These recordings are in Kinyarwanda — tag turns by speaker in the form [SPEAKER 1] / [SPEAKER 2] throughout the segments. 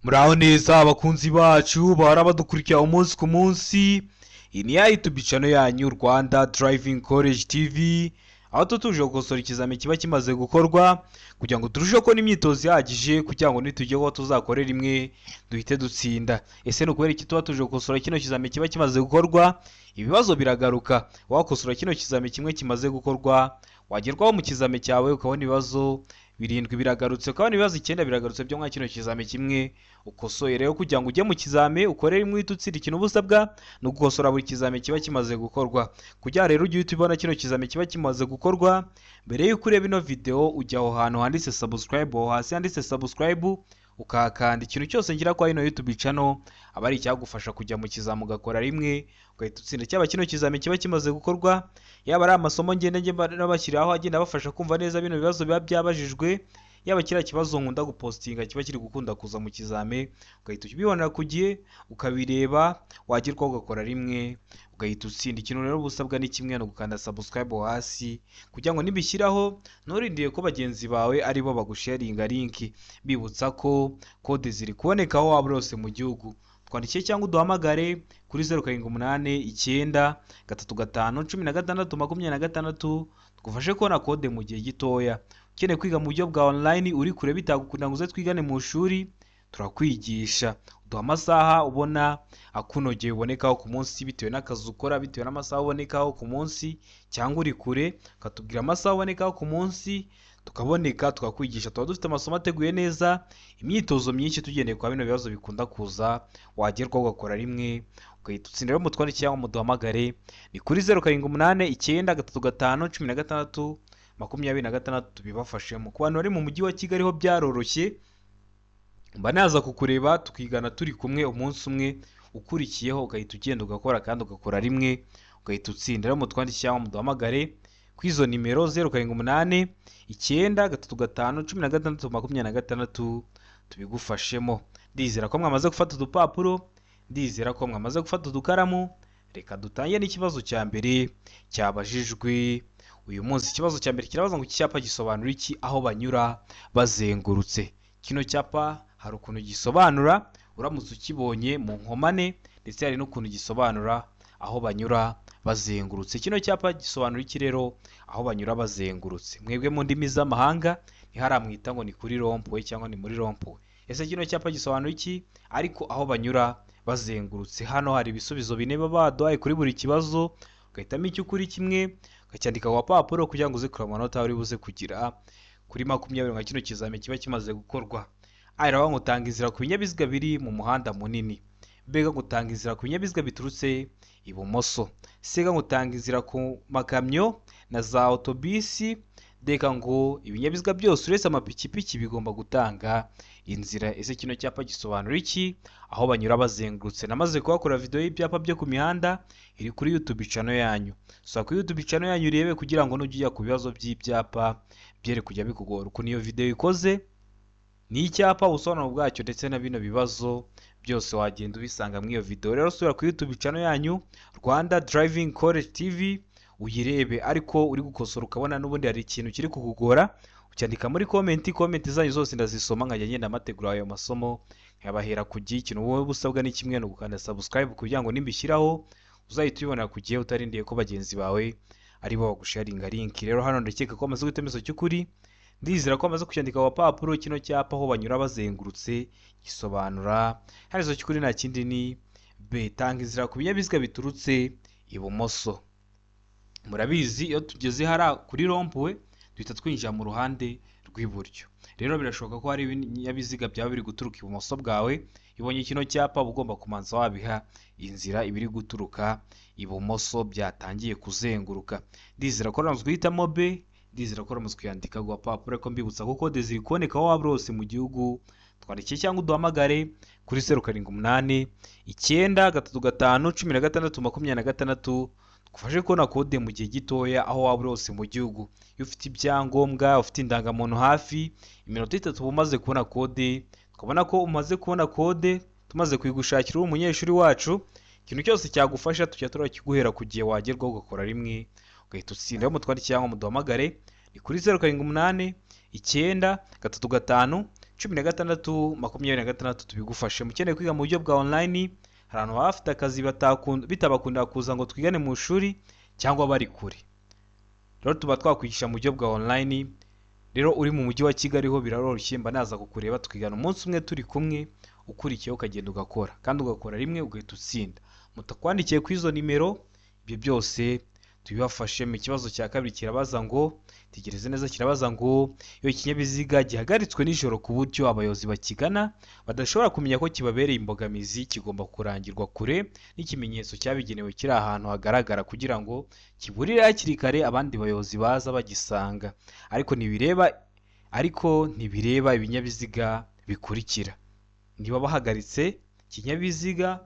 [SPEAKER 1] Muraho neza abakunzi bacu bahora badukurikira umunsi ku munsi. Iyi ni ya YouTube channel yanyu Rwanda Driving College TV, aho tutuje gukosora ikizami kiba kimaze gukorwa kugira ngo turusheho kubona imyitozo ihagije kugira ngo nitujyeho tuzakore rimwe duhite dutsinda. Ese ni ukubera iki tuba tuje gukosora kino kizami kiba kimaze gukorwa? Ibibazo biragaruka. Wakosora kino kizami kimwe kimaze gukorwa, wagerwaho mu kizami cyawe ukabona ibibazo birindwi biragarutse, ukabona ibibazo 9 biragarutse byo mwa kino kizami kimwe ukosoye. Rero kugira ngo ujye mu kizami ukore rimwe utsira ikintu ubusabwa no gukosora buri kizami kiba kimaze gukorwa. Kugira rero ujye ubona kino kizami kiba kimaze gukorwa, mbere y'uko ureba ino video ujya aho hantu handitse subscribe, aho hasi handitse subscribe ukahakanda. Ikintu cyose ngira kwa ino YouTube channel aba ari icyagufasha kujya mu kizami ugakora rimwe ugahita utsinda. Cyaba kino kizami kiba kimaze gukorwa, yaba ari amasomo ngende nabashyiraho agenda bafasha kumva neza bino bibazo biba byabajijwe, yaba kiriya kibazo nkunda gupostinga kiba kiri gukunda kuza mu kizami, ugahita ubibonera ku gihe ukabireba, wagerwaho ugakora rimwe ugahita utsinda. Ikintu rero busabwa ni kimwe, no gukanda subscribe hasi kugira ngo nibishyiraho nturindire ko bagenzi bawe ari bo bagusharinga link, bibutsa ko kode ziri kuboneka aho waba urose mu gihugu. Twandikiye cyangwa uduhamagare kuri 0789 tugufashe kubona kode mu gihe gitoya. Ukeneye kwiga mu buryo bwa online uri kure bitagukunda ngo uze twigane mu shuri, turakwigisha. Uduha amasaha ubona akunogeye ubonekaho ku munsi bitewe n'akazi ukora, bitewe n'amasaha ubonekaho ku munsi, cyangwa uri kure ukatubwira amasaha ubonekaho ku munsi tukaboneka tukakwigisha. Tuba dufite amasomo ateguye neza, imyitozo myinshi tugendeye kwa bino bibazo bikunda kuza, wagerwaho ugakora rimwe ugahita utsinda. Rero mutwandikire cyangwa muduhamagare ni kuri 0789 tubibafashemo. Ku bantu bari mu mujyi wa Kigali ho byaroroshye, mba naza kukureba tukigana turi kumwe umunsi umwe ukurikiyeho, ugahita ugenda ugakora kandi ugakora rimwe ugahita utsinda. Rero mutwandikire cyangwa muduhamagare kuri izo nimero 0789 tubigufashemo. Ndizera ko mwamaze gufata udupapuro, ndizera ko mwamaze gufata udukaramu. Reka dutangiye n'ikibazo cya mbere cyabajijwe uyu munsi. Ikibazo cya mbere kirabaza ngo iki cyapa gisobanura iki aho banyura bazengurutse. Kino cyapa hari ukuntu gisobanura uramutse ukibonye mu nkomane, ndetse hari n'ukuntu gisobanura aho banyura bazengurutse. Kino cyapa gisobanura iki rero aho banyura bazengurutse? Mwebwe mu ndimi z'amahanga ntiharamwita ngo ni kuri rompuwe cyangwa ni muri rompuwe. Ese kino cyapa gisobanura iki ariko aho banyura bazengurutse? Hano hari ibisubizo 4 baba baduhaye kuri buri kibazo, ugahitamo icyo ukuri kimwe ukacyandika ku papuro kugira ngo uze kureba amanota uri buze kugira kuri 20 nka kino kizami kiba kimaze gukorwa. Araho ngutanga inzira ku binyabiziga biri mu muhanda munini. Bega gutanga inzira ku binyabiziga biturutse ibumoso. Sega ngutanga inzira ku makamyo na za autobisi. Deka ngo ibinyabiziga byose uretse amapikipiki bigomba gutanga inzira. Ese kino cyapa gisobanura iki aho banyura bazengurutse? Namaze kuhakora video y'ibyapa byo ku mihanda, iri kuri YouTube channel yanyu. So kuri YouTube channel yanyu urebe kugira ngo nujya ku bibazo by'ibyapa byere kujya bikugora. Uko niyo video ikoze ni icyapa ubusobanuro bwacyo ndetse na bino bibazo byose wagenda ubisanga muri iyo video. Rero sura kuri YouTube channel yanyu Rwanda Driving College TV uyirebe, ariko uri gukosora ukabona n'ubundi hari ikintu kiri kukugora, ucyandika muri comment zanyu zose ndazisoma nkajya ngenda amategura ayo masomo nkabahera ku gihe. Ikintu wowe busabwa ni kimwe, no gukanda subscribe kugira ngo nimbishyiraho uzahita ubibona ku gihe utarindiye ko bagenzi bawe ari bo bagusharinga link. Rero hano ndakeka ko amaze gutemezo cy'ukuri, ndizera ko amaze kucyandika ku papuro. Kino cyapa aho banyura bazengurutse gisobanura harizo cy'ukuri nta kindi ni B, tanga inzira ku binyabiziga biturutse ibumoso. Murabizi iyo tugeze hara kuri rompuwe duhita twinjira mu ruhande rw'iburyo. Rero birashoboka ko hari ibinyabiziga byaba biri guturuka ibumoso bwawe, ibonye kino cyapa ugomba kumanza wabiha inzira ibiri guturuka ibumoso byatangiye kuzenguruka. Ndizera ko ramuzwe hitamo B, ndizera ko ramuzwe kuyandika ku papuro. Ko mbibutsa ko kode ziri kuboneka aho waba urose mu gihugu. Twandikiye cyangwa uduhamagare kuri 0789 tugufashe kubona kode mu gihe gitoya aho waba urose mu gihugu. Iyo ufite ibyangombwa, ufite indangamuntu hafi iminota 3 umaze kubona kode, tukabona ko umaze kubona kode tumaze kuyigushakira umunyeshuri wacu, ikintu cyose cyagufasha tujya turakiguhera ku gihe wagerwaho ugakora rimwe ugahita utsinda. Rero mutwandikire cyangwa muduhamagare ni kuri 0789 16/26 tubigufashe. Mukeneye kwiga mu buryo bwa online, hari abantu baba bafite akazi bitabakundira kuza ngo twigane mu ishuri cyangwa bari kure. Rero tuba twakwigisha mu buryo bwa online. Rero uri mu mujyi wa Kigali ho biraroroshye, mba naza kukureba tukigana umunsi umwe turi kumwe, ukurikiyeho ukagenda ugakora kandi ugakora rimwe ugahita utsinda. Mutakwandikiye ku izo nimero, ibyo byose tubibafashe. Mu kibazo cya kabiri kirabaza ngo, tegereze neza, kirabaza ngo iyo ikinyabiziga gihagaritswe nijoro ku buryo abayobozi bakigana badashobora kumenya ko kibabereye imbogamizi, kigomba kurangirwa kure n'ikimenyetso cyabigenewe kiri ahantu hagaragara kugira ngo kiburire hakiri kare abandi bayobozi baza bagisanga. Ariko ntibireba ibinyabiziga bikurikira. Niba bahagaritse ikinyabiziga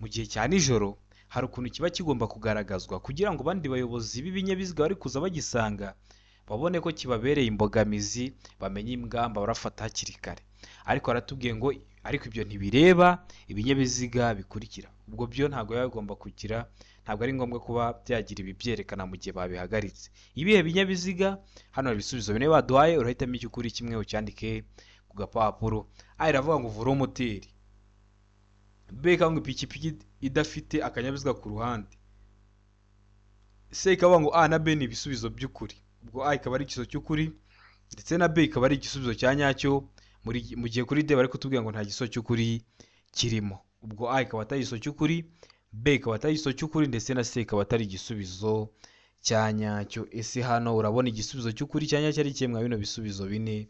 [SPEAKER 1] mu gihe cya nijoro, hari ukuntu kiba kigomba kugaragazwa kugira ngo abandi bayobozi b'ibinyabiziga bari kuza bagisanga babone ko kibabereye imbogamizi, bamenye ingamba barafata hakiri kare. Ariko aratubwiye ngo ariko ibyo ntibireba ibinyabiziga bikurikira. Ubwo byo ntabwo biba bigomba kugira, ntabwo ari ngombwa kuba byagira ibi byerekana mu gihe babihagaritse. Ibihe binyabiziga? Hano hari ibisubizo bine baduhaye, urahitamo icyo ukuri kimwe ucyandike ku gapapuro. A iravuga ngo velomoteri. B ikavuga ngo ipikipiki idafite akanyabiziga ku ruhande. C ikavuga ngo A na B ni ibisubizo by'ukuri. Ubwo A ikaba ari igisubizo cy'ukuri ndetse na B ikaba ari igisubizo cya nyacyo, mu gihe kuri D bari kutubwira ngo nta gisubizo cy'ukuri kirimo. Ubwo A ikaba atari igisubizo cy'ukuri, B ikaba atari igisubizo cy'ukuri ndetse na C ikaba atari igisubizo cya nyacyo. Ese hano urabona igisubizo cy'ukuri cya nyacyo ari kimwe bino bisubizo bine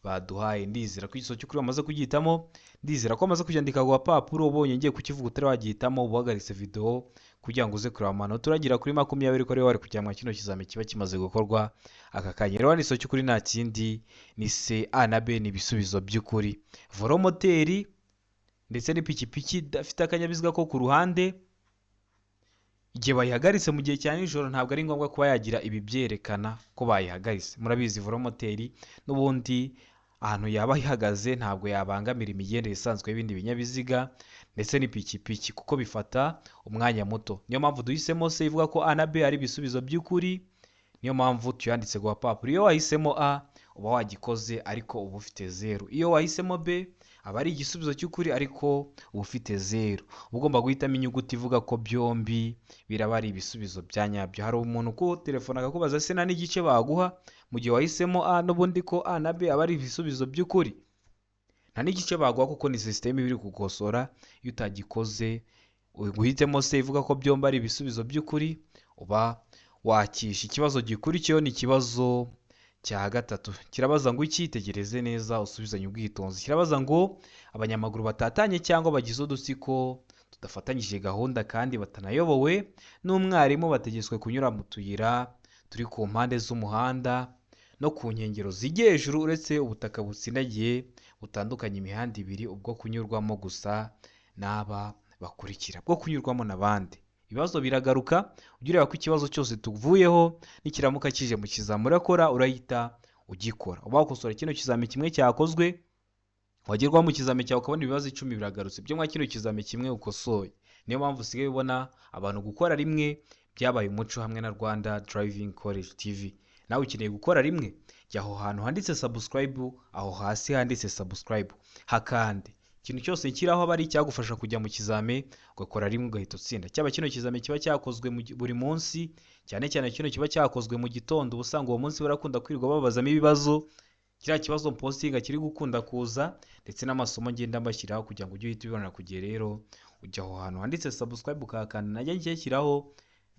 [SPEAKER 1] baduhaye? Ndizera ko igisubizo cy'ukuri wamaze kugihitamo, ndizera ko wamaze kucyandika ku gapapuro. Ubonye ngiye kukivuga utari wagihitamo, ubahagaritse video kugira ngo uze kureba amanota uragira kuri 20 ko ariwe wari kujya mu kino kizami kiba kimaze gukorwa aka kanya. Rero ni igisubizo cy'ukuri nta kindi, ni C, A na B ni ibisubizo by'ukuri. Velomoteri ndetse n'ipikipiki idafite akanyabiziga ko ku ruhande, igihe bayihagaritse mu gihe cya nijoro ntabwo ari ngombwa kuba yagira ibi byerekana ko bayihagaritse. Murabizi velomoteri n'ubundi ahantu yaba ihagaze ntabwo yabangamira imigendere isanzwe y'ibindi binyabiziga ndetse n'ipikipiki kuko bifata umwanya muto. Niyo mpamvu duhisemo C ivuga ko A na B ari ibisubizo by'ukuri, niyo mpamvu tuyanditse ku gapapuro. Iyo wahisemo A uba wagikoze ariko uba ufite 0. Iyo wahisemo B aba ari igisubizo cy'ukuri ariko uba ufite 0. Ugomba guhitamo inyuguti ivuga ko byombi biraba ari ibisubizo bya nyabyo. Hari umuntu ko telefone akakubaza se na n'igice baguha mu gihe wahisemo A n'ubundi ko A na B aba ari ibisubizo by'ukuri, nta n'igice baguha kuko ni system biri kugosora. Iyo utagikoze guhitemo C ivuga ko byombi ari ibisubizo by'ukuri, uba wakisha. Ikibazo gikurikiyeho ni ikibazo cya gatatu. Kirabaza ngo iki? Tegereze neza usubizanye ubwitonzi. Kirabaza ngo abanyamaguru batatanye cyangwa bagize udutsiko tudafatanyije gahunda kandi batanayobowe n'umwarimu bategetswe kunyura mu tuyira turi ku mpande z'umuhanda no ku nkengero zijya hejuru uretse ubutaka butsindagiye butandukanye imihanda ibiri, ubwo kunyurwamo gusa n'aba bakurikira, bwo kunyurwamo n'abandi. Ibibazo biragaruka, ujye ureba ko ikibazo cyose tuvuyeho nikiramuka kije mu kizami urakora urahita ugikora. Uba wakosora kino kizami kimwe cyakozwe, wagerwaho mu kizami cyawe ukabona ibibazo 10 biragarutse byo mwa kino kizami kimwe ukosoye. Niyo mpamvu usigaye ubona abantu gukora rimwe byabaye umuco hamwe na Rwanda Driving College TV. Nawe ukeneye gukora rimwe, jya aho hantu handitse subscribe, aho hasi handitse subscribe, hakande. Ikintu cyose kiraho bari cyagufasha kujya mu kizame ugakora rimwe ugahita utsinda. Cyaba kino kizame kiba cyakozwe buri munsi, cyane cyane kino kiba cyakozwe mu gitondo. Ubusanga uwo munsi barakunda kwirirwa babazamo ibibazo, kiriya kibazo postinga kiri gukunda kuza ndetse n'amasomo ngenda mbashyiraho kugira ngo ujye uhita ubibona ku gihe. Rero ujya aho hantu handitse subscribe ukahakanda, najya nshyiraho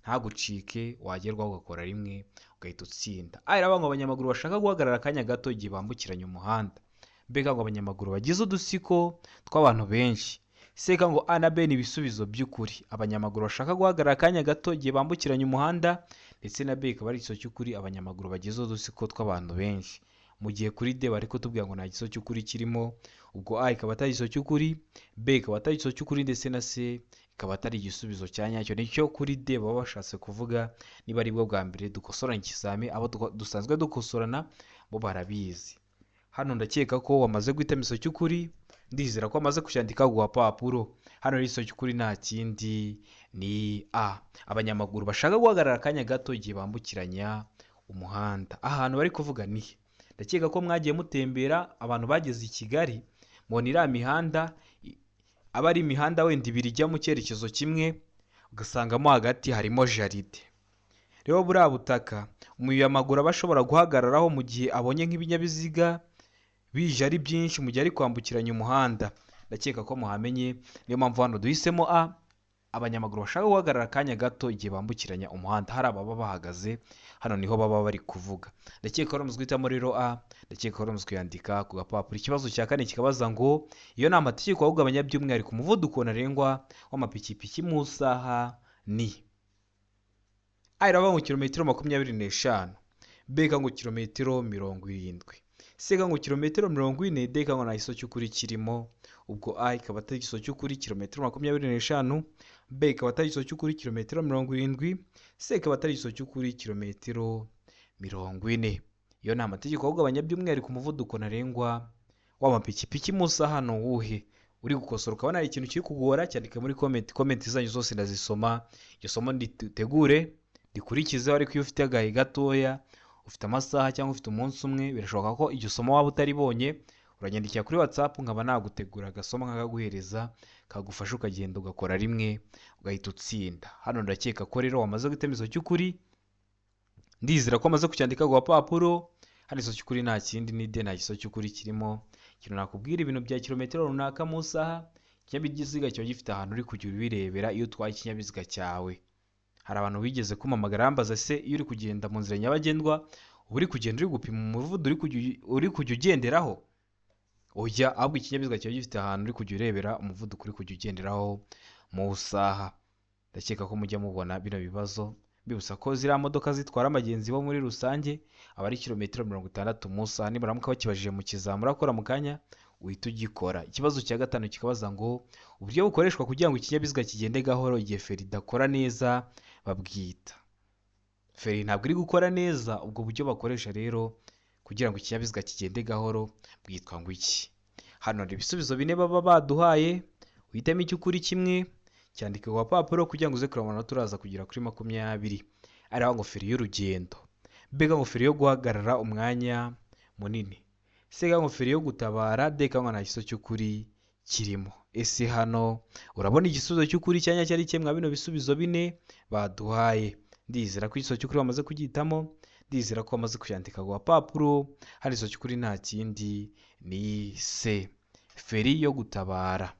[SPEAKER 1] ntagucike, wagerwaho ugakora rimwe ugahita utsinda. Aravuga ngo abanyamaguru bashaka guhagarara akanya gato igihe bambukiranya umuhanda. Mbega ngo abanyamaguru bagize udutsiko tw'abantu benshi. Seka ngo A na B ni ibisubizo by'ukuri. Abanyamaguru bashaka guhagarara akanya gato igihe bambukiranya umuhanda ndetse na B ikaba ari igisubizo cy'ukuri, abanyamaguru bagize udutsiko tw'abantu benshi. Mu gihe kuri D bari kutubwira ngo nta gisubizo cy'ukuri kirimo, ubwo A ikaba atari igisubizo cy'ukuri, B ikaba atari igisubizo cy'ukuri ndetse na C ikaba atari igisubizo cya nyacyo. Nicyo kuri D baba bashatse kuvuga. Niba ari bwo bwa mbere dukosorana ikizami, abo dusanzwe dukosorana bo barabizi. Hano ndakeka ko wamaze guhitamo igisubizo cy'ukuri, ndizera ko wamaze kucyandika ku gapapuro. Hano rero igisubizo cy'ukuri nta kindi ni A. Abanyamaguru bashaka guhagarara akanya gato igihe bambukiranya umuhanda. Ahantu bari kuvuga ni ndakeka ko mwagiye mutembera, abantu bageze i Kigali mubona iriya mihanda aba ari imihanda wenda ibiri ijya mu cyerekezo kimwe, ugasangamo hagati harimo jaride. Rero buriya butaka umunyamaguru aba ashobora guhagararaho mu gihe abonye nk'ibinyabiziga bije ari byinshi mu gihe ari kwambukiranya umuhanda. Ndakeka ko muhamenye, niyo mpamvu hano duhisemo A, abanyamaguru bashaka guhagarara akanya gato igihe bambukiranya umuhanda, hari ababa bahagaze, hano niho baba bari kuvuga. Ndakeka ko uramutse guhitamo rero A, ndakeka ko uramutse kuyandika ku gapapuro. Ikibazo cya kane kikabaza ngo iyo ni amategeko awugabanya by'umwihariko umuvuduko ntarengwa w'amapikipiki mu isaha ni A iravuga ngo kilometero 25, B ngo kilometero 70, C ngo kilometero 40, D ngo nta giso cy'ukuri kirimo. Ubwo A ikaba atari igiso cy'ukuri kilometero 25, B ikaba atari igiso cy'ukuri kilometero 70, C ikaba atari igiso cy'ukuri kilometero 40. Iyo ni amategeko awugabanya by'umwihariko umuvuduko ntarengwa w'amapikipiki mu isaha ni uwuhe? Uri gukosora ukabona hari ikintu kiri kugora, cyandike muri comment zanyu zose ndazisoma. Iryo somo nditegure rikurikizeho, ariko iyo ufite agahe gatoya, ufite amasaha cyangwa ufite umunsi umwe, birashoboka ko iryo somo waba utaribonye, uranyandikira kuri WhatsApp nkaba nagutegura agasoma nkakaguhereza, kagufasha ukagenda ugakora rimwe ugahita utsinda. Hano ndakeka ko rero wamaze guhitamo igiso cy'ukuri, ndizera ko wamaze kucyandika ku gapapuro. Hano igiso cy'ukuri nta kindi ni D, nta giso cy'ukuri kirimo. Ikintu nakubwira, ibintu bya kilometero runaka mu isaha, ikinyabiziga kiba gifite ahantu uri kujya ubirebera iyo utwaye ikinyabiziga cyawe. Hari abantu bigeze kumamagara bambaza se iyo uri kugenda mu nzira nyabagendwa uba uri kugenda uri gupima umuvuduko uri kujya ugenderaho? Oya, ahubwo ikinyabiziga kiba gifite ahantu uri kujya urebera umuvuduko uri kujya ugenderaho mu isaha. Ndakeka ko mujya mubona bino bibazo, bibutsa ko ziriya modoka zitwara abagenzi bo muri rusange aba ari kilometero 60 mu isaha. Nibaramuka bakibajije mu kizamura akora mu kanya uhita ugikora. Ikibazo cya gatanu kikabaza ngo uburyo bukoreshwa kugira ngo ikinyabiziga kigende gahoro igihe feri idakora neza babwita. Feri ntabwo iri gukora neza, ubwo buryo bakoresha rero kugira ngo ikinyabiziga kigende gahoro bwitwa ngo iki? Hano hari ibisubizo bine baba baduhaye, uhitamo icy'ukuri kimwe, cyandike ku gapapuro kugira ngo uze kureba amanota turaza kugera kuri 20. Ari ngo feri y'urugendo, B ngo feri yo guhagarara umwanya munini, C ngo feri yo gutabara, D ngo nta giso cy'ukuri kirimo. Ese hano urabona igisubizo cy'ukuri cyanya cyari kimwe bino bisubizo bine baduhaye? Ndizera ko igiso cy'ukuri bamaze kugihitamo, ndizera ko bamaze kucyandika ku gapapuro. Hari igiso cy'ukuri nta kindi ni C, feri yo gutabara.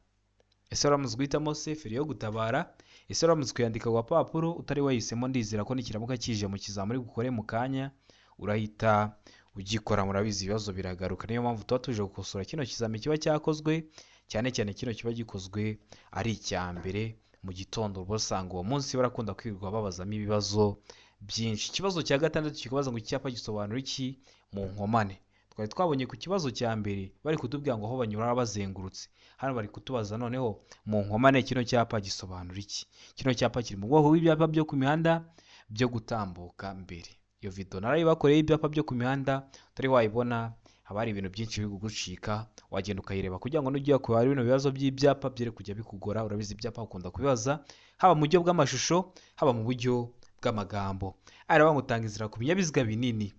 [SPEAKER 1] Ese uramutse guhitamo C, feri yo gutabara? Ese uramutse kuyandika ku gapapuro utari wahisemo, ndizera ko nikiramuka kije mu kizamuri gukore mu kanya urahita ugikora. Murabizi ibibazo biragaruka, niyo mpamvu tuba tuje gukosora kino kizami kiba cyakozwe, cyane cyane kino kiba gikozwe ari icya mbere mu gitondo. Ubusanga uwo munsi barakunda kwirirwa babazamo ibibazo byinshi. Ikibazo cya gatandatu kikabaza ngo icyapa gisobanura iki mu nkomane? Twari twabonye ku kibazo cya mbere bari kutubwira ngo aho banyura bazengurutse, hano bari kutubaza noneho mu nkomane kino cyapa gisobanura iki? Kino cyapa kiri mu bwoko bw'ibyapa byo ku mihanda byo gutambuka mbere. Iyo video narayibakoreye ibyapa byo ku mihanda, utari wayibona haba hari ibintu byinshi biri kugucika, wagenda ukayireba kugira ngo nujya kubara bino bibazo by'ibyapa byere kujya bikugora. Urabizi ibyapa ukunda kubibaza haba mu buryo bw'amashusho haba mu buryo bw'amagambo. Araba ngutanga inzira ku binyabiziga binini,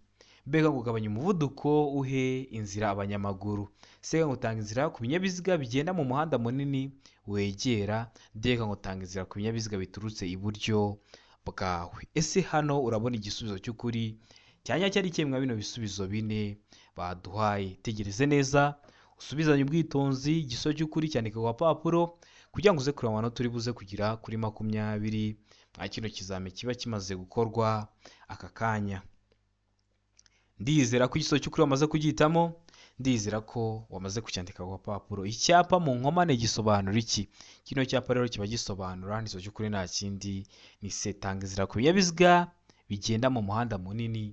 [SPEAKER 1] B ngo kugabanya umuvuduko uhe inzira abanyamaguru, C ngo utanga inzira ku binyabiziga bigenda mu muhanda munini wegera, D ngo utanga inzira ku binyabiziga biturutse iburyo bwawe. Ese hano urabona igisubizo cy'ukuri cyanya cyari kimwe bino bisubizo bine baduhaye? Tegereze neza usubizanye ubwitonzi, igiso cy'ukuri cyandika ku gapapuro kugira ngo uze kureba amanota turi buze kugira kuri 20 nka kino kizame kiba kimaze gukorwa aka kanya. Ndizera ko igiso cy'ukuri wamaze kugihitamo, ndizera ko wamaze kucyandika ku gapapuro. Icyapa mu nkomane gisobanura iki? Kino cyapa rero kiba gisobanura igiso cy'ukuri nta kindi ni C, tanga inzira ku binyabiziga bigenda mu muhanda munini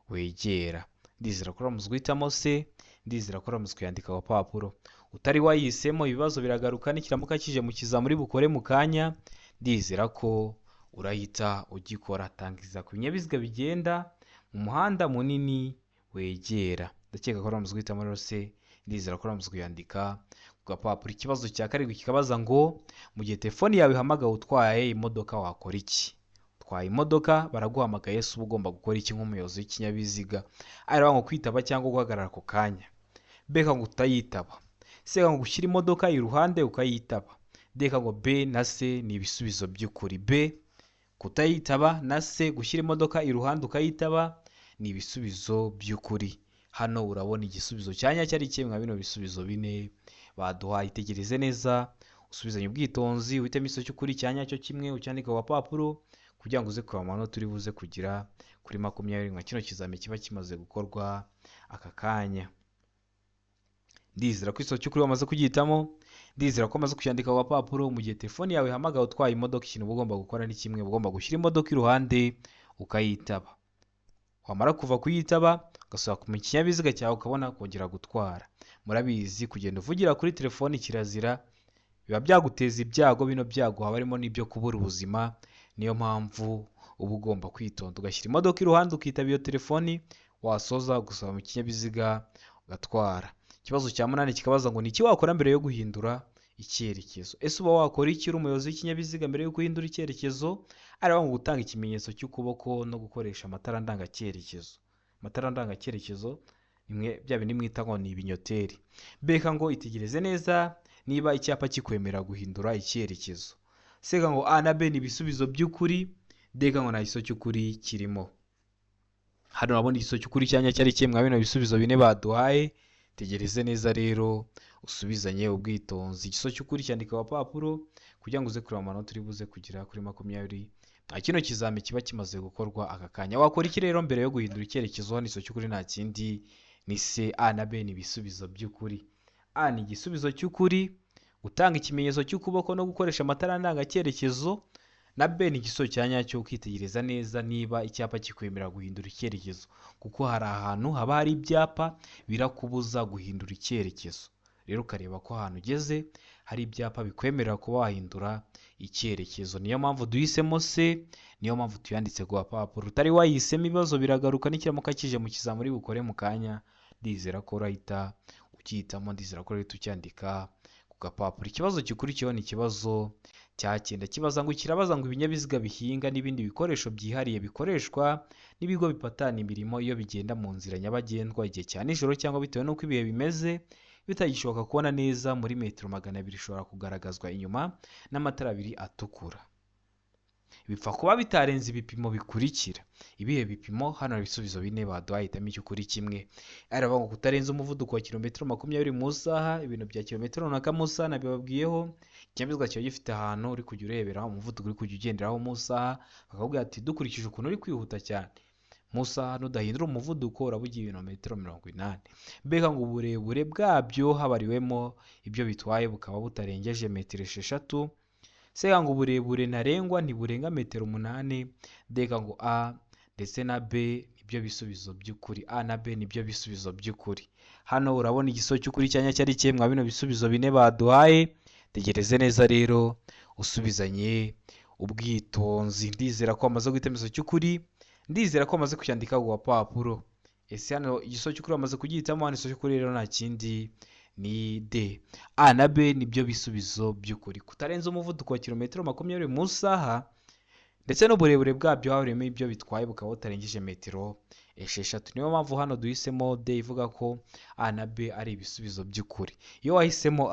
[SPEAKER 1] wegera. Ndizera ko uramutse guhitamo C, ndizera ko uramutse kuyandika ku gapapuro. Utari wayihisemo ibibazo biragaruka, nikiramuka kije mu kizamuri bukore mu kanya, ndizera ko urahita ugikora. Tangiza ku binyabiziga bigenda mu muhanda munini wegera. Ndakeka ko uramutse guhitamo rero C, ndizera ko uramutse kuyandika ku gapapuro. Ikibazo cya karindwi kikabaza ngo mu gihe telefoni yawe ihamagawe utwaye imodoka wakora iki? utwaye imodoka baraguhamagaye, se uba ugomba gukora iki nk'umuyobozi w'ikinyabiziga? Ari ngo kwitaba cyangwa guhagarara ako kanya. B ngo utayitaba. C ngo gushyira imodoka iruhande ukayitaba. D ngo B na C ni ibisubizo by'ukuri. B kutayitaba na C gushyira imodoka iruhande ukayitaba ni ibisubizo by'ukuri. Hano urabona igisubizo cya nyacyo ari kimwe bino bisubizo bine baduhaye. Itegereze neza, usubizanye ubwitonzi, uhitemo igisubizo cy'ukuri cya nyacyo kimwe, ucyandika ku gapapuro kugira ngo uze kureba amanota uri buze kugira kuri 20 nka kino kizami kiba kimaze gukorwa aka kanya. Ndizera ko igisubizo cy'ukuri wamaze kugihitamo, ndizera ko umaze kucyandika ku gapapuro. Mu gihe telefone yawe ihamagaye utwaye imodoka, ikintu uba ugomba gukora ni kimwe, ugomba gushyira imodoka iruhande ukayitaba. Wamara kuva kuyitaba ugasubira mu kinyabiziga cyawe ukabona kongera gutwara. Murabizi kugenda uvugira kuri telefone kirazira, biba byaguteza ibyago. Bino byago haba harimo n'ibyo kubura ubuzima. Niyo mpamvu uba ugomba kwitonda ugashyira imodoka iruhande ukitaba iyo telefoni, wasoza gusaba mu kinyabiziga ugatwara. Ikibazo cya 8 kikabaza ngo ni iki wakora mbere yo guhindura icyerekezo? Ese uba wakora iki uri umuyobozi w'ikinyabiziga mbere yo guhindura icyerekezo? Ari ngo gutanga ikimenyetso cy'ukuboko no gukoresha amatara ndangacyerekezo. Amatara ndangacyerekezo bya bindi mwita ngo ni ibinyoteri. B ngo itegereze neza niba icyapa kikwemera guhindura icyerekezo. C ngo A na B ni ibisubizo by'ukuri. D ngo nta gisubizo cy'ukuri kirimo. Hano urabona igisubizo cy'ukuri cyanya cyari kimwe bino bisubizo bine baduhaye. Tegereze neza rero usubizanye ubwitonzi. Igisubizo cy'ukuri cyandika ku gapapuro kugira ngo uze kureba amanota uri buze kugira kuri 20. Kino kizami kiba kimaze gukorwa aka kanya. Wakora iki rero mbere yo guhindura icyerekezo? Ni igisubizo cy'ukuri nta kindi ni C. A na B ni ibisubizo by'ukuri. A ni igisubizo cy'ukuri, gutanga ikimenyetso cy'ukuboko no gukoresha amatara ndangacyerekezo. Na B ni igisubizo cya nyacyo, ukitegereza neza niba icyapa kikwemera guhindura icyerekezo, kuko hari ahantu haba hari ibyapa birakubuza guhindura icyerekezo. Rero ukareba ko ahantu ugeze hari ibyapa bikwemerera kuba wahindura icyerekezo. Niyo mpamvu duhisemo C, niyo mpamvu tuyanditse ku gapapuro. Utari wayihisemo ibibazo biragaruka n'ikiramuka kije mu kizami uri bukore mu kanya. Ndizera ko urahita ukihitamo, ndizera ko urahita ucyandika ku gapapuro. Ikibazo gikurikiyeho ni ikibazo cya 9. Kirabaza ngo ibinyabiziga bihinga n'ibindi bikoresho byihariye bikoreshwa n'ibigo bipatana imirimo iyo bigenda mu nzira nyabagendwa igihe cya nijoro cyangwa bitewe n'uko ibihe bimeze bitagishoboka kubona neza muri metero 200 bishobora kugaragazwa inyuma n'amatara 2 atukura. Bipfa kuba bitarenze ibipimo bikurikira. Ibihe bipimo? Hano ibisubizo bine baduhaye, hitamo icy'ukuri kimwe. Aravuga ngo kutarenza umuvuduko wa kilometero 20 mu isaha. Ibintu bya kilometero runaka mu isaha nabibabwiyeho. Ikinyabiziga cyawe gifite ahantu uri kujya urebera umuvuduko uri kujya ugenderaho mu isaha, bakakubwira ati dukurikije ukuntu uri kwihuta cyane mu isaha nudahindura umuvuduko uraba ugiye ibirometero 80. Mbega ngo uburebure bwabyo habariwemo ibyo bitwaye bukaba butarengeje metero 6. C ngo uburebure ntarengwa ntiburenga metero 8. D ngo A ndetse na B nibyo bisubizo by'ukuri. A na B nibyo bisubizo by'ukuri. Hano urabona igisubizo cy'ukuri cyanya cyari kimwe bino bisubizo bine baduhaye. Tegereze neza rero usubizanye ubwitonzi. Ndizera ko wamaze guhitamo igisubizo cy'ukuri, ndizera ko wamaze kucyandika ku gapapuro. Ese hano igisubizo cy'ukuri wamaze kugihitamo? Hano igisubizo cy'ukuri rero nta kindi ni D. A na B nibyo bisubizo by'ukuri. Kutarenza umuvuduko wa kilometero 20 mu isaha ndetse n'uburebure bwabyo habarimo ibyo bitwaye bukaba butarengeje metero 6. Niyo mpamvu hano duhisemo D ivuga ko A na B ari ibisubizo by'ukuri. Iyo wahisemo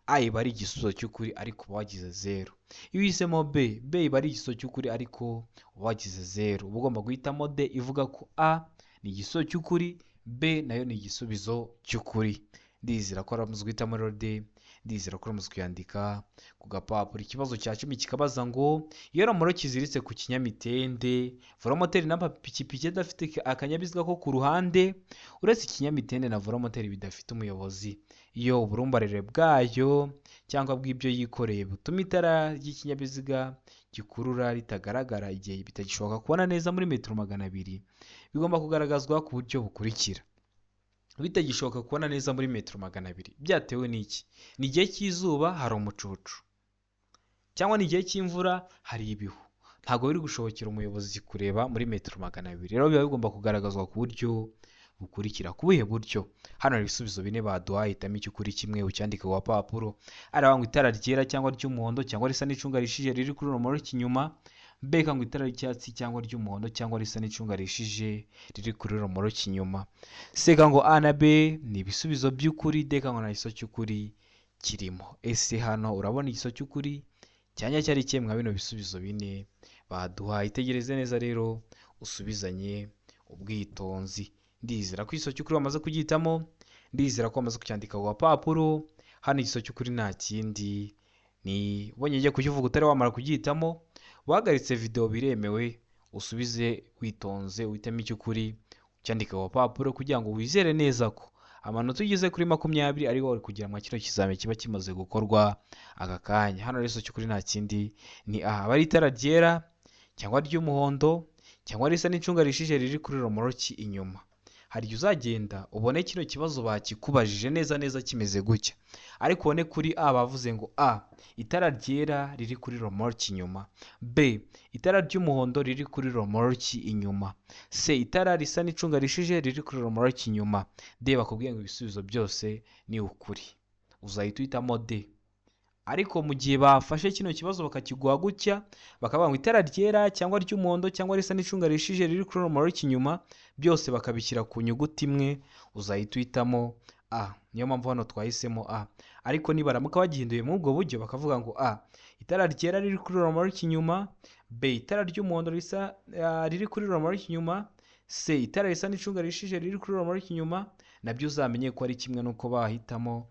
[SPEAKER 1] A iba ari igisubizo cy'ukuri ariko uba wagize 0. Iyo uhisemo B iba ari igisubizo cy'ukuri ariko uba wagize 0. Uba ugomba guhitamo D ivuga ko A ni igisubizo cy'ukuri, B nayo ni igisubizo cy'ukuri. Ndizera ko uramaze guhitamo rero D, ndizera ko uramaze kuyandika ku gapapuro. Ikibazo cya 10 kikabaza ngo iyo romoro kiziritse ku kinyamitende, velomoteri n'amapikipiki adafite akanyabiziga ko ku ruhande, uretse ikinyamitende na velomoteri bidafite umuyobozi, iyo uburumbarire bwayo cyangwa bw'ibyo yikoreye butuma itara ry'ikinyabiziga gikurura ritagaragara igihe bitagishoboka kubona neza muri metero 200, bigomba kugaragazwa ku buryo bukurikira. Bitagishoboka kubona neza muri metero 200 byatewe n'iki? Ni igihe cy'izuba hari umucucu, cyangwa ni igihe cy'imvura hari ibihu. Ntabwo biri gushobokera umuyobozi kureba muri metero 200. Rero biba bigomba kugaragazwa ku buryo bukurikira. Ku buhe buryo? Hano hari ibisubizo bine baduhaye, hitamo icy'ukuri kimwe ucyandika ku gapapuro. Aravuga ngo itara ryera cyangwa ry'umuhondo cyangwa risa n'icunga rishije riri kuri romoro inyuma mbega ngo itara ry'icyatsi cyangwa ry'umuhondo cyangwa risa n'icunga rishije riri kuri romoroki inyuma. Seka ngo A na B ni ibisubizo by'ukuri, deka ngo nta giso cy'ukuri kirimo. Ese hano urabona igiso cy'ukuri cyanya cyari kimwe mwa bino bisubizo bine baduhaye. Itegereze neza rero usubizanye ubwitonzi. Ndizera ko igiso cy'ukuri wamaze kugihitamo, ndizera ko wamaze kucyandika ku gapapuro. Hano igiso cy'ukuri nta kindi ni ubonye ugiye kukivuga utari wamara kugihitamo, wahagaritse video biremewe, usubize witonze, uhitemo icy'ukuri ucyandika ku gapapuro kugira ngo wizere neza ko amanota ugize kuri 20 ariho wari kugira ngo kino kizame kiba kimaze gukorwa aka kanya. Hano rero igiso cy'ukuri nta kindi ni A. Aba ari itara ryera cyangwa ry'umuhondo cyangwa risa n'icunga rishije riri kuri romoroki inyuma. Hari igihe uzagenda ubone kino kibazo bakikubajije neza neza kimeze gutya, ariko ubone kuri A bavuze ngo A itara ryera riri kuri romoroki inyuma, B itara ry'umuhondo riri kuri romoroki inyuma, C itara risa n'icunga rishije riri kuri romoroki inyuma, D bakubwiye ngo ibisubizo byose ni ukuri. Uzahita uhitamo D. Ariko mu gihe bafashe kino kibazo bakakiguha gutya bakavuga ngo itara ryera cyangwa ry'umuhondo cyangwa risa n'icunga rishije riri kuri romoroki inyuma, byose bakabishyira ku nyuguti imwe, uzahita uhitamo A. Niyo mpamvu hano twahisemo A. Ariko nibaramuka bagihinduye muri ubwo buryo bakavuga ngo A itara ryera riri kuri romoroki inyuma, B itara ry'umuhondo riri kuri romoroki inyuma, C itara risa n'icunga rishije riri kuri romoroki inyuma, nabyo uzamenye ko ari kimwe nuko bahitamo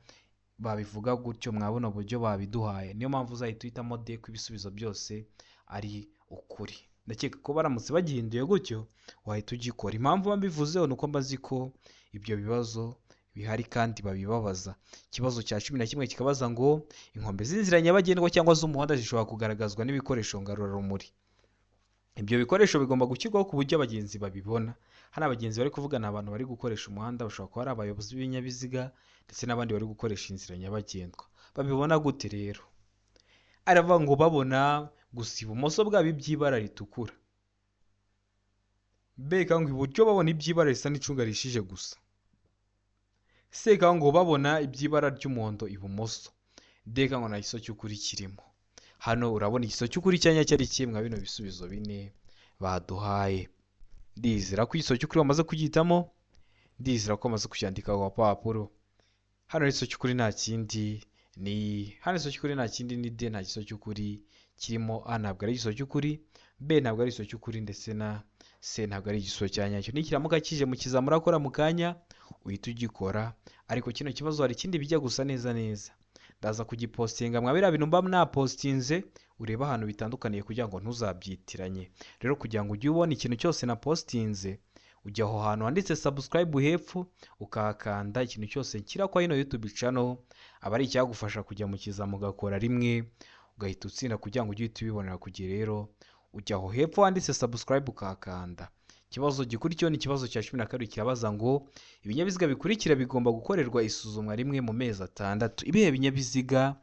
[SPEAKER 1] babivuga gutyo mwabona uburyo babiduhaye. Niyo mpamvu uzahita uhitamo D ko ibisubizo byose ari ukuri. Ndakeka ko baramutse bagihinduye gutyo wahita ugikora. Impamvu babivuzeho ni uko mbazi ko ibyo bibazo bihari kandi babibabaza. Ikibazo cya 11 kikabaza ngo inkombe z'inzira nyabagendwa cyangwa z'umuhanda zishobora kugaragazwa n'ibikoresho ngarurarumuri. Ibyo bikoresho bigomba gushyirwaho ku buryo abagenzi babibona. Hano abagenzi bari kuvugana, abantu bari gukoresha umuhanda bashobora kuba ari abayobozi b'ibinyabiziga ndetse n'abandi bari gukoresha inzira nyabagendwa. Babibona gute rero? Aravuga ngo babona gusa ibumoso bwabo iby'ibara ritukura, mbega ngo iburyo babona iby'ibara risa n'icunga rishije gusa, seka ngo babona iby'ibara ry'umuhondo ibumoso, deka ngo nta giso cy'ukuri kirimo. Hano urabona igiso cy'ukuri cyanya cyari kimwe bino bisubizo bine baduhaye. Ndizera ko igiso cy'ukuri wamaze kugihitamo, ndizera ko wamaze kucyandika ku gapapuro. Hano igiso cy'ukuri nta kindi ni D. Nta giso cy'ukuri kirimo. A ntabwo ari igiso cy'ukuri, B ntabwo ari igiso cy'ukuri, ndetse na C ntabwo ari igiso cya nyacyo. Nikiramuka kije mu kizamini urakora mu kanya uhita ugikora, ariko kino kibazo hari ikindi bijya gusa neza neza. Ndaza kugipostinga mwa biriya bintu mba napostinze, ureba ahantu bitandukaniye kugira ngo ntuzabyitiranye. Rero kugira ngo ujye ubona ikintu cyose na postinze, ujya aho hantu handitse subscribe hepfo ukahakanda. Ikintu cyose kira kwa ino YouTube channel aba ari icyagufasha kujya mu kizamini ugakora rimwe ugahita utsinda, kugira ngo ujye uhita ubibonera ku gihe. Rero ujya aho hepfo handitse subscribe ukahakanda. Ikibazo gikurikiyeho ni ikibazo cya 12 kirabaza ngo ibinyabiziga bikurikira bigomba gukorerwa isuzumwa rimwe mu mezi 6. Ibihe binyabiziga?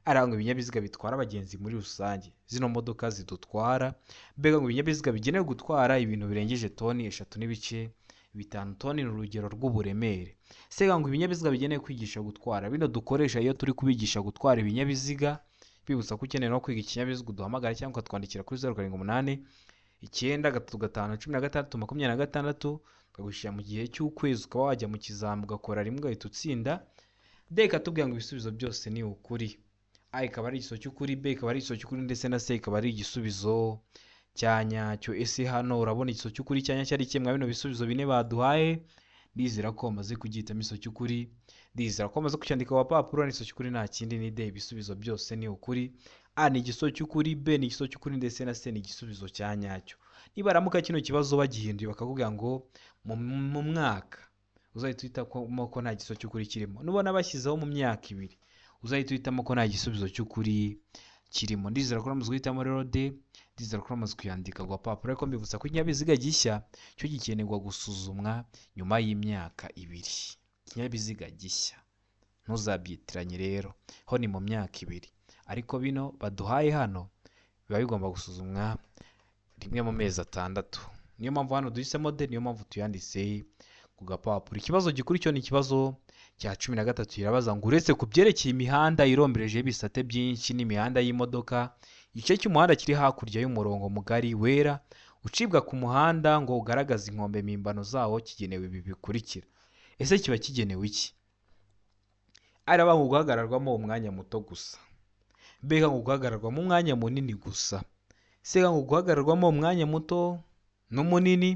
[SPEAKER 1] Arangwa ibinyabiziga bitwara abagenzi muri rusange, zino modoka zidutwara. Mbega ngo ibinyabiziga bigenewe gutwara ibintu birengeje toni 3.5 toni ni urugero rw'uburemere. Sega ngo ibinyabiziga bigenewe kwigisha gutwara, bino dukoresha iyo turi kubigisha gutwara ibinyabiziga. Bibutsa ko ukeneye no kwiga ikinyabiziga uduhamagara cyangwa ukatwandikira kuri 0788 93516 tukagushyira mu gihe cy'ukwezi ukaba wajya mu kizamini ugakora rimwe ugahita utsinda. D ikatubwira ngo ibisubizo byose ni ukuri. A ikaba ari igiso cy'ukuri, B ikaba ari igiso cy'ukuri, ndetse na C ikaba ari igisubizo cya nyacyo. Ese hano urabona igiso cy'ukuri cyanya cyari kimwe bino bisubizo bine baduhaye. Ndizera ko wamaze kugihitamo igiso cy'ukuri, ndizera ko wamaze kucyandika ku gapapuro. Igiso cy'ukuri nta kindi ni D, ibisubizo byose ni ukuri. A ni igiso cy'ukuri, B ni igiso cy'ukuri, ndetse na C ni igisubizo cya nyacyo. Nibaramuka kino kibazo bagihinduye bakakubwira ngo mu mwaka, uzahita uhitamo ko nta giso cy'ukuri kirimo. Nubona bashyizeho mu myaka 2, uzahita uhitamo ko nta gisubizo cy'ukuri kirimo. Ndizera ko uramaze guhitamo rero D, ndizera ko uramaze kuyandika ku gapapuro. Ariko mbibutsa ko ikinyabiziga gishya cyo gikenerwa gusuzumwa nyuma y'imyaka 2. Ikinyabiziga gishya ntuzabyitiranye rero, ho ni mu myaka 2. Ariko bino baduhaye hano biba bigomba gusuzumwa rimwe mu mezi 6. Niyo mpamvu hano duhisemo D, niyo mpamvu tuyanditse ku gapapuro. Ikibazo gikurikiyeho ni ikibazo cya 13 kirabaza ngo uretse ku byerekeye imihanda irombereje ibisate byinshi n'imihanda y'imodoka, igice cy'umuhanda kiri hakurya y'umurongo mugari wera ucibwa ku muhanda ngo ugaragaze inkombe mpimbano zawo kigenewe ibi bikurikira. Ese kiba kigenewe iki? Araba ngo guhagararwamo umwanya muto gusa, mbega ngo guhagararwamo umwanya munini gusa, sega ngo guhagararwamo umwanya muto n'umunini,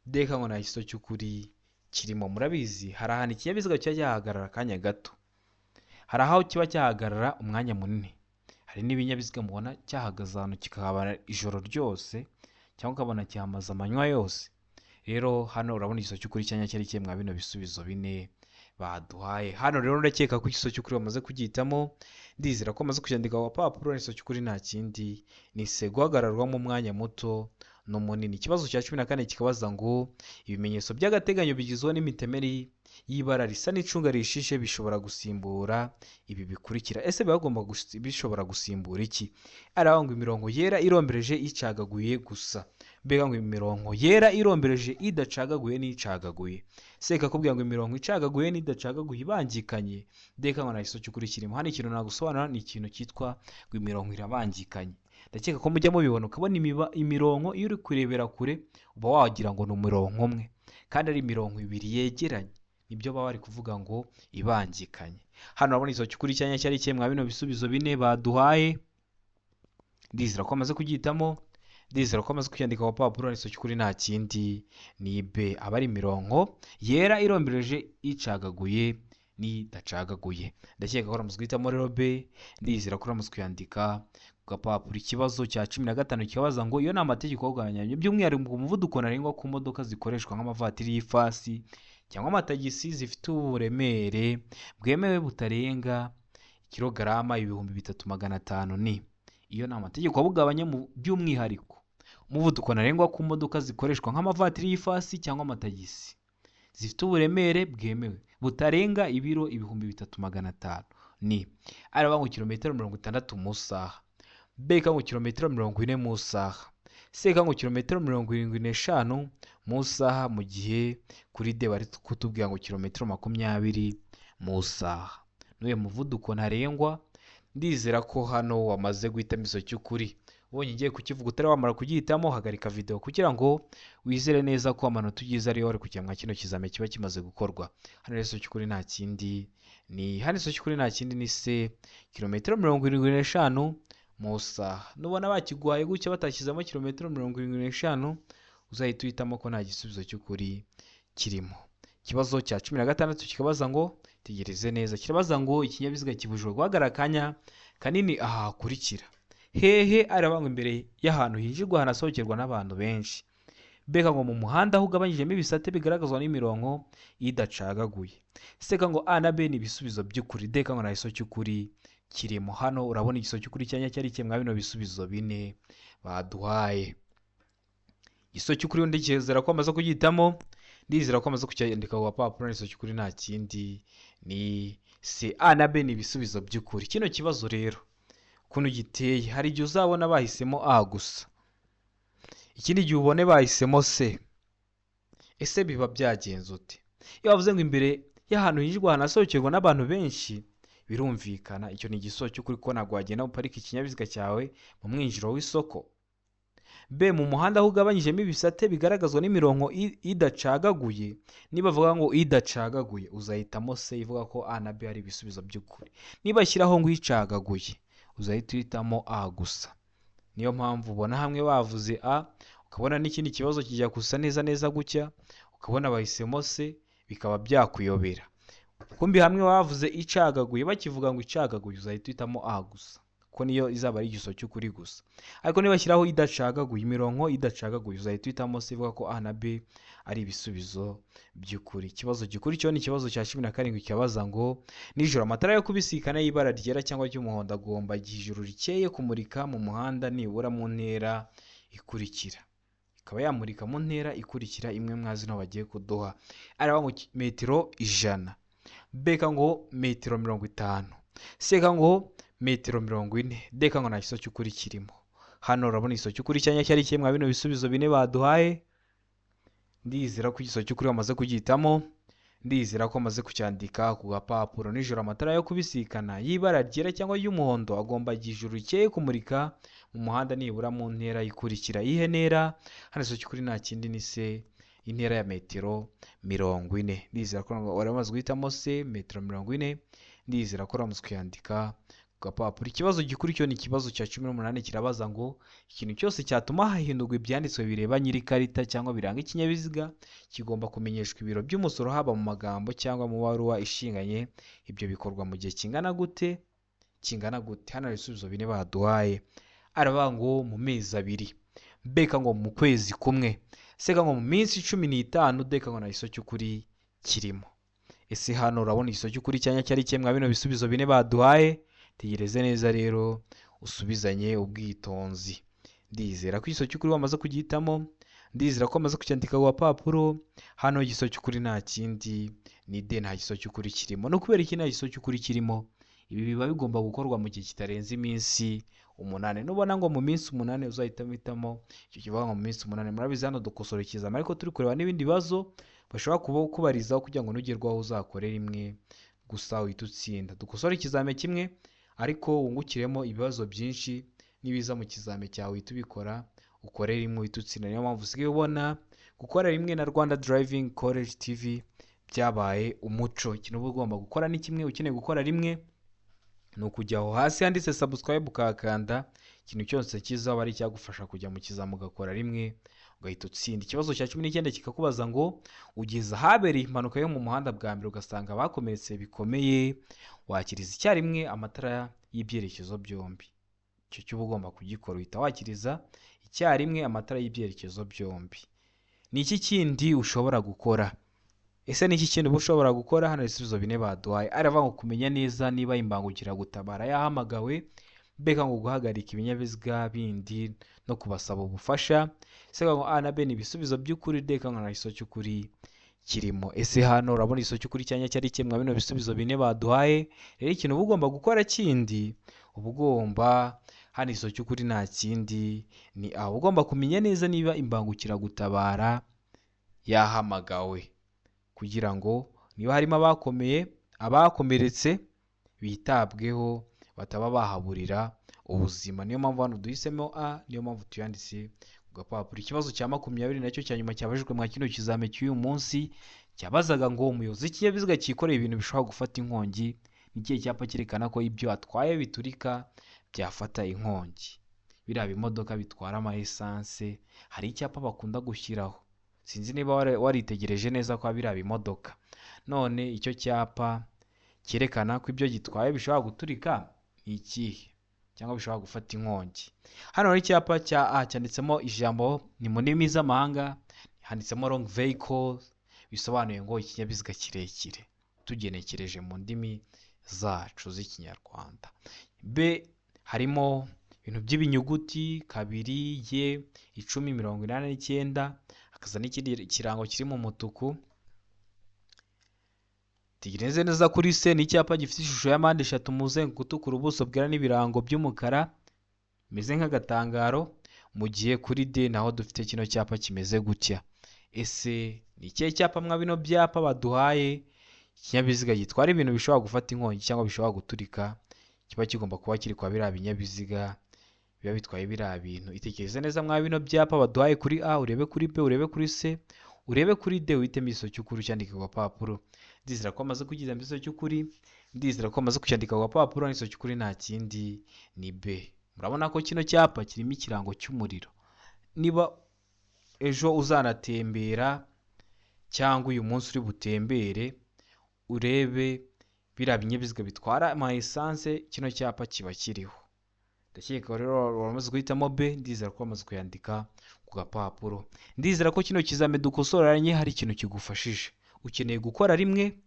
[SPEAKER 1] deka ngo nta kiso cy'ukuri kirimo. Murabizi hari ahantu ikinyabiziga kiba cyahagarara akanya gato, hari aho kiba cyahagarara umwanya munini, hari n'ibinyabiziga mubona cyahagaze ahantu kikahabara ijoro ryose cyangwa ukabona kihamaze amanywa yose. Rero hano urabona igiso cy'ukuri cyanya cyari kimwe mwa bino bisubizo bine baduhaye. Hano rero ndakeka ko igiso cy'ukuri bamaze kugihitamo, ndizera ko bamaze kucyandika ku papuro. Igiso cy'ukuri nta kindi ni se guhagararwamo umwanya muto n'umunini. Ikibazo cya 14 kikabaza ngo ibimenyetso by'agateganyo bigizwe n'imitemeri y'ibara risa n'icunga rishishe bishobora gusimbura ibi bikurikira. Ese bagomba bishobora gusimbura iki? Araho ngo imirongo yera irombereje icagaguye gusa, mbega ngo imirongo yera irombereje idacagaguye n'icagaguye. Seka kubwira ngo imirongo icagaguye n'idacagaguye ibangikanye, deka ngo nta kiso cy'ukuri kirimo. Hano ikintu nagusobanura ni ikintu cyitwa ngo imirongo irabangikanye. Ndakeka ko mujya mubibona ukabona imirongo iyo uri kurebera kure uba wagira ngo ni umurongo umwe, kandi ari imirongo ibiri yegeranye, nibyo baba bari kuvuga ngo ibangikanye. Hano urabona igiso cy'ukuri cyanya cyari kimwe mwa bino bisubizo bine baduhaye, ndizera ko amaze kugihitamo, ndizera ko amaze kucyandika ku papuro. Igiso cy'ukuri nta kindi ni B, aba ari imirongo yera irombereje icagaguye n'idacagaguye. Ndakeka ko uramaze guhitamo rero B, ndizera ko uramaze kuyandika ku gapapuro. Ikibazo cya 15 kikabaza ngo iyo ni amategeko y'ubwanyanya by'umwihariko umuvuduko ntarengwa ku modoka zikoreshwa nk'amavatiri y'ifasi cyangwa amatagisi zifite uburemere bwemewe butarenga kilogarama 3500 ni. Iyo ni amategeko abugabanya by'umwihariko umuvuduko ntarengwa ku modoka zikoreshwa nk'amavatiri y'ifasi cyangwa amatagisi zifite uburemere bwemewe butarenga ibiro 3500 ni. Araba ngo kilometero 60 mu saha, beka ngo kilometero 40 mu saha, seka ngo kilometero 75 mu saha, mu gihe kuri D bari kutubwira ngo kilometero 20 mu saha. N'uye muvuduko ntarengwa, ndizera ko hano wamaze guhitamo igiso cy'ukuri. Ubonye ngiye kukivuga utari wamara kugihitamo, hagarika video kugira ngo wizere neza ko amanota ugize ari yore kugira ngo kino kizame kiba kimaze gukorwa. Hano igiso cy'ukuri nta kindi ni se kilometero 75 mu saha. Nubona bakiguhaye gutya batashyizemo kilometero 75, uzahita uhitamo ko nta gisubizo cy'ukuri kirimo. Ikibazo cya 16 kikabaza ngo tegereze neza, kirabaza ngo ikinyabiziga kibujijwe guhagarara akanya kanini aha hakurikira. Hehe? Araba ngo imbere y'ahantu hinjirwa hanasohokerwa n'abantu benshi, beka ngo mu muhanda aho ugabanyijemo ibisate bigaragazwa n'imirongo idacagaguye. Seka ngo A na B ni ibisubizo by'ukuri, deka ngo nta giso cy'ukuri kirimo. Hano urabona igiso cy'ukuri cyanya cyari kimwe mwa bino bisubizo bine baduhaye. Igiso cy'ukuri ndizera ko amaze kugihitamo, ndizera ko amaze kucyandika ku papuro. Igiso cy'ukuri nta kindi ni C. A na B ni ibisubizo by'ukuri. Kino kibazo rero ukuntu giteye, hari igihe uzabona bahisemo A gusa, ikindi gihe ubone bahisemo C. Ese biba byagenze ute? Iyo bavuze ngo imbere y'ahantu hinjirwa hanasohokerwa n'abantu benshi, birumvikana icyo ni igiso cy'ukuri ko ntabwo wagenda uparika ikinyabiziga cyawe mu mwinjiro w'isoko. B, mu muhanda aho ugabanyijemo ibisate bigaragazwa n'imirongo idacagaguye, niba bavuga ngo idacagaguye uzahitamo C, ivuga ko A na B ari ibisubizo by'ukuri. Niba ashyiraho ngo icagaguye uzahita uhitamo A gusa. Niyo mpamvu ubona hamwe bavuze A, ukabona n'ikindi kibazo kijya gusa neza gutya, ukabona bahisemo C, bikaba byakuyobera. Kumbi hamwe bavuze icagaguye, bakivuga ngo icagaguye uzahita uhitamo A gusa, ko niyo izaba ari igiso cy'ukuri gusa. Ariko niba bashyiraho idacagaguye, imirongo idacagaguye, uzahita uhitamo C, ivuga ko A na B ari ibisubizo by'ukuri. Ikibazo gikuri cyo ni ikibazo cya 17 kibaza ngo nijoro amatara yo kubisikana y'ibara ryera cyangwa ry'umuhondo agomba igihe ijuru rikeye kumurika mu muhanda nibura mu ntera ikurikira. Ikaba yamurika mu ntera ikurikira imwe mwazino bagiye kuduha. Araba ngo metero 100, beka ngo metero 50, seka ngo metero 40, deka ngo nta kiso cy'ukuri kirimo. Hano urabona igiso cy'ukuri cyanya cyari kimwe bino bisubizo bine baduhaye, ndizera ko igiso cy'ukuri bamaze kugihitamo, ndizera ko maze kucyandika ku gapapuro. Nijoro amatara yo kubisikana y'ibara ryera cyangwa y'umuhondo agomba ijuru rikeye kumurika mu muhanda nibura mu ntera ikurikira. Iyihe ntera? Hano isomo cy'ukuri nta kindi ni se intera ya metero 40. Ndizera ko waramaze guhitamo se metero 40. Ndizera ko uramutse kuyandika ku gapapuro. Ikibazo gikurikiyeho ni ikibazo cya 18 kirabaza ngo ikintu cyose cyatuma hahindurwa ibyanditswe bireba nyir'ikarita cyangwa biranga ikinyabiziga kigomba kumenyeshwa ibiro by'umusoro haba mu magambo cyangwa mu baruwa ishinganye. Ibyo bikorwa mu gihe kingana gute? Hano ibisubizo bine baduhaye. Aravuga ngo mu mezi 2, beka ngo mu kwezi kumwe, seka ngo mu minsi 15, deka ngo na iso cy'ukuri kirimo. Ese hano urabona iso cy'ukuri cyanya cyari kimwe bino bisubizo bine baduhaye? Tegereze neza rero usubizanye ubwitonzi. Ndizera ko iso cy'ukuri wamaze kugihitamo. Ndizera ko wamaze kucyandika ku gapapuro. Hano igiso cy'ukuri nta kindi ni de, nta giso cy'ukuri kirimo. No kubera iki nta giso cy'ukuri kirimo? Ibi biba bigomba gukorwa mu gihe kitarenze iminsi 8. Nubona ngo mu minsi 8 uzahitamo icyo kivuga ngo mu minsi 8. Murabizi hano dukosora ikizama ariko turi kureba n'ibindi bibazo bashobora kubarizaho kugira ngo nugerwaho uzakore rimwe gusa uhita utsinda. Dukosora ikizame kimwe ariko wungukiremo ibibazo byinshi, nibiza mu kizame cyawe uhita ubikora ukore rimwe uhita utsinda. Niyo mpamvu usigaye ubona gukora rimwe na Rwanda Driving College TV byabaye umuco. Ikintu uba ugomba gukora ni kimwe. Ukeneye gukora rimwe ni ukujya aho hasi handitse subscribe ukakanda. Ikintu cyose kizaba ari cyagufasha kujya mu kizamu ugakora rimwe ugahita utsinda. Ikibazo cya 19 kikakubaza ngo ugeze ahabereye impanuka yo mu muhanda bwa mbere ugasanga bakomeretse bikomeye, wakiriza icyarimwe amatara y'ibyerekezo byombi. Icyo cyo ugomba kugikora, uhita wakiriza icyarimwe amatara y'ibyerekezo byombi. Ni iki kindi ushobora gukora? Ese ni iki kintu ushobora gukora? Hano ibisubizo bine baduhaye. Aravuga ngo kumenya neza niba imbangukiragutabara yahamagawe, beka ngo guhagarika ibinyabiziga bindi no kubasaba ubufasha. Seka ngo A na B ni ibisubizo by'ukuri, deka ngo na iso cy'ukuri kirimo. Ese hano urabona iso cy'ukuri cyanya cyari kimwe bino bisubizo bine baduhaye. Rero ikintu uba ugomba gukora kindi, uba ugomba hano iso cy'ukuri nta kindi ni A. Ugomba kumenya neza niba imbangukiragutabara yahamagawe kugira ngo niba harimo abakomeretse bitabweho bataba bahaburira ubuzima. Niyo mpamvu hano duhisemo A, niyo mpamvu tuyanditse ku gapapuro. Ikibazo cya 20 nacyo cya nyuma cyabajijwe mu kino kizame cy'uyu munsi cyabazaga ngo umuyobozi w'ikinyabiziga cyikoreye ibintu bishobora gufata inkongi, n'ikihe cyapa cyerekana ko ibyo atwaye biturika byafata inkongi. Biriya bimodoka bitwara ama essence hari icyapa bakunda gushyiraho, sinzi niba waritegereje neza ko biriya bimodoka. None icyo cyapa cyerekana ko ibyo gitwaye bishobora guturika ni ikihe cyangwa bishobora gufata inkongi? Hano hari icyapa cya A cyanditsemo ijambo ni mu ndimi z'amahanga, handitsemo long vehicle, bisobanuye ngo ikinyabiziga kirekire tugenekereje mu ndimi zacu z'ikinyarwanda. B harimo ibintu by'ibinyuguti 2 Y 1089, hakaza n'ikindi kirango kiri mu mutuku. Tegereze neza kuri se ni icyapa gifite ishusho ya mpande 3 umuzenguruko utukura, ubuso bwera n'ibirango by'umukara bimeze nk'agatangaro, mu gihe kuri D naho dufite kino cyapa kimeze gutya. Ese ni ikihe cyapa mwa bino byapa baduhaye ikinyabiziga gitwara ibintu bishobora gufata inkongi cyangwa bishobora guturika kiba kigomba kuba kiri kwa biriya binyabiziga biba bitwaye biriya bintu? Itekereze neza mwa bino byapa baduhaye kuri A, urebe kuri B, urebe kuri C, urebe kuri D, uhitemo iso cy'ukuri cyandika ku gapapuro. Ndizera ko amaze kugiza iso cy'ukuri, ndizera ko amaze kucyandika ku gapapuro. Iso cy'ukuri nta kindi ni B. Murabona ko kino cyapa kirimo ikirango cy'umuriro. Niba ejo uzanatembera cyangwa uyu munsi uri butembere urebe biriya binyabiziga bitwara ama essence, kino cyapa kiba kiriho. Ndakeka rero wamaze guhitamo B. Ndizera ko wamaze kuyandika ku gapapuro. Ndizera ko kino kizame dukosoranye hari ikintu kigufashije. Ukeneye gukora rimwe,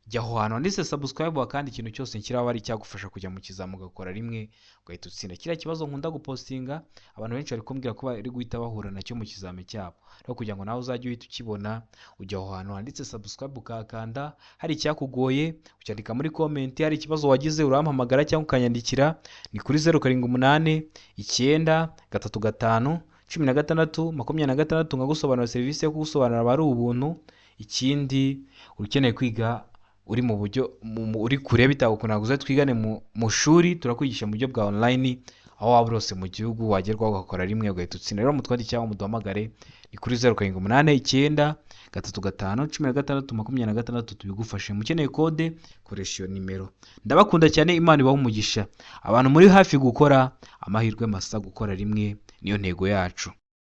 [SPEAKER 1] jya aho hantu handitse subscribe kandi ikintu cyose nkiraho ari cyagufasha kujya mu kizamu ugakora rimwe ugahita utsinda. Kiriya kibazo nkunda gupostinga abantu benshi bari kumbwira ko bari guhita bahura nacyo mu kizame cyabo. Rero kugira ngo nawe uzajye uhita ukibona, ujya aho hantu handitse subscribe ukakanda, hari icyakugoye ucyandika muri comment, hari ikibazo wagize urampamagara cyangwa ukanyandikira ni kuri 078 9 35 16 26 nkagusobanurira serivisi yo kugusobanurira abari ubuntu ikindi ukeneye kwiga uri mu buryo uri kure bitagukunda guza twigane mu shuri, turakwigisha mu buryo bwa online aho waba urose mu gihugu, wagerwaho ugakora rimwe ugahita utsinda. Rero mutwandikire cyangwa muduhamagare ni kuri 0789 35 16 tubigufashe. Mukeneye kode koresha iyo nimero. Ndabakunda cyane, Imana ibahe umugisha. Abantu muri hafi gukora amahirwe masa, gukora rimwe niyo ntego yacu.